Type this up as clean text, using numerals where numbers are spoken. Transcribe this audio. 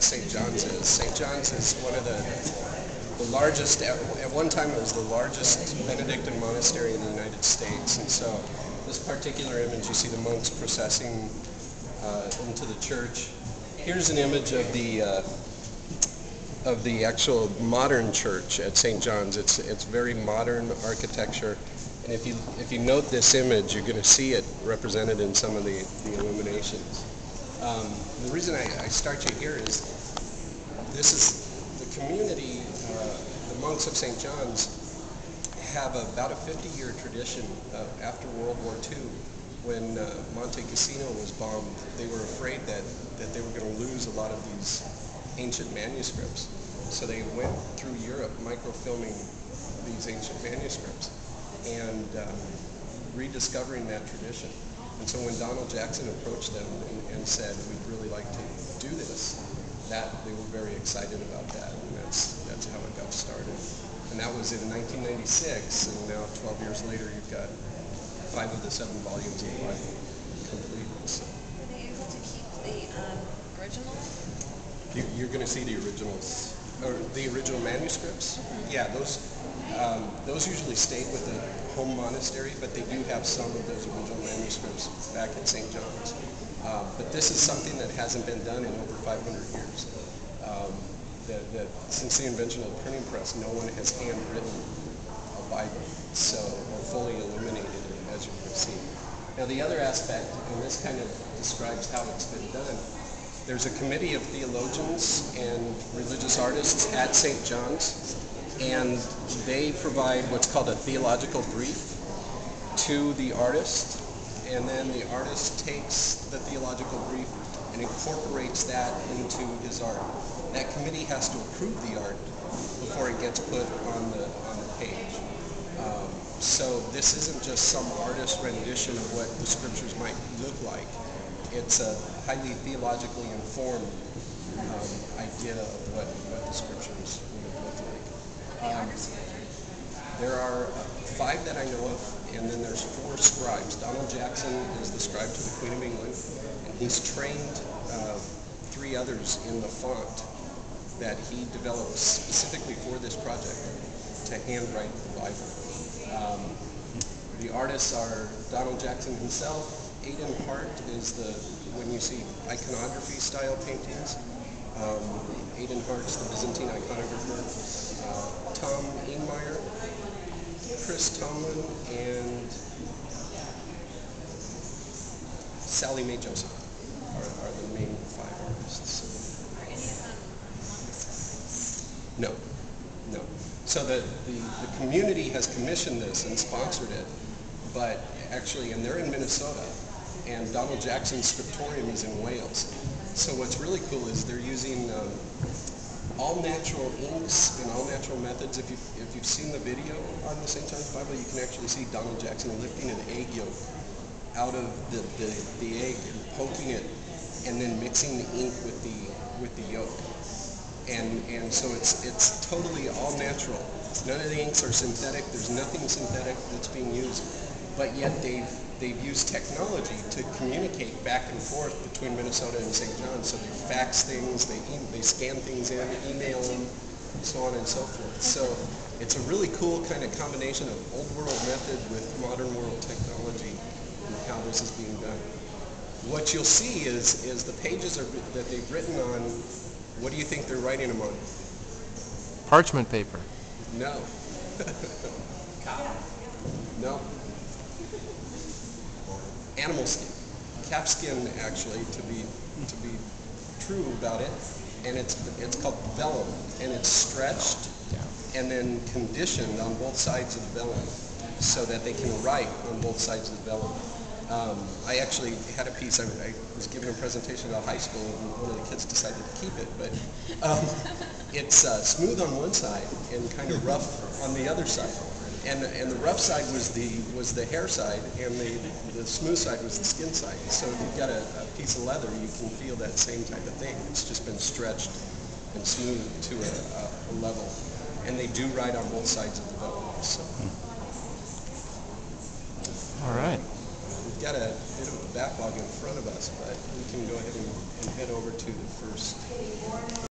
St. John's is. St. John's is one of the largest, at one time it was the largest Benedictine monastery in the United States. And so this particular image, you see the monks processing into the church. Here's an image of the actual modern church at St. John's. It's very modern architecture. And if you note this image, you're going to see it represented in some of the illuminations. The reason I start you here is this is the community. The monks of St. John's have about a 50-year tradition after World War II. When Monte Cassino was bombed, they were afraid that they were going to lose a lot of these ancient manuscripts. So they went through Europe microfilming these ancient manuscripts and rediscovering that tradition. And so when Donald Jackson approached them and said, we'd really like to do this, they were very excited about that, and that's how it got started. And that was in 1996, and now 12 years later you've got 5 of the 7 volumes of the Bible complete. So. Were they able to keep the original? You're going to see the originals, or the original manuscripts. Mm-hmm. Yeah, those usually stayed with the home monastery, but they do have some of those original manuscripts back at St. John's. But this is something that hasn't been done in over 500 years. That since the invention of the printing press, no one has handwritten a Bible, or fully illuminated it, as you can see. Now the other aspect, and this kind of describes how it's been done, there's a committee of theologians and religious artists at St. John's, and they provide what's called a theological brief to the artist, and then the artist takes the theological brief and incorporates that into his art. That committee has to approve the art before it gets put on the page. So this isn't just some artist rendition of what the scriptures might look like. It's a highly theologically informed idea of what the scriptures would look like. There are 5 that I know of, and then there's 4 scribes. Donald Jackson is the scribe to the Queen of England, and he's trained 3 others in the font that he developed specifically for this project to handwrite the Bible. The artists are Donald Jackson himself. Aidan Hart is when you see iconography style paintings, Aidan Hart's the Byzantine iconographer. Tom Ingmeyer, Chris Tomlin, and Sally Mae Joseph are the main 5 artists. Are any of them monks? No. So the community has commissioned this and sponsored it, but actually, and they're in Minnesota, and Donald Jackson's scriptorium is in Wales. So what's really cool is they're using all natural inks and all natural methods. If you've seen the video on the St. John's Bible, you can actually see Donald Jackson lifting an egg yolk out of the egg and poking it, and then mixing the ink with the yolk. And so it's totally all natural. None of the inks are synthetic. There's nothing synthetic that's being used, but yet they've used technology to communicate back and forth between Minnesota and St. John's. So they fax things, they scan things in, email them, so on and so forth. So it's a really cool kind of combination of old world method with modern world technology and how this is being done. What you'll see is the pages that they've written on. What do you think they're writing them on? Parchment paper. No. No. Animal skin. Calfskin, actually, to be true about it. And it's called vellum, and it's stretched and then conditioned on both sides of the vellum so that they can write on both sides of the vellum. I actually had a piece, I was giving a presentation at a high school, and one of the kids decided to keep it, but it's smooth on one side and kind of rough on the other side. And the rough side was the hair side, and the smooth side was the skin side. So if you've got a piece of leather, you can feel that same type of thing. It's just been stretched and smoothed to a level. And they do write on both sides of the vellum. So. All right. We've got a bit of a backlog in front of us, but we can go ahead and head over to the first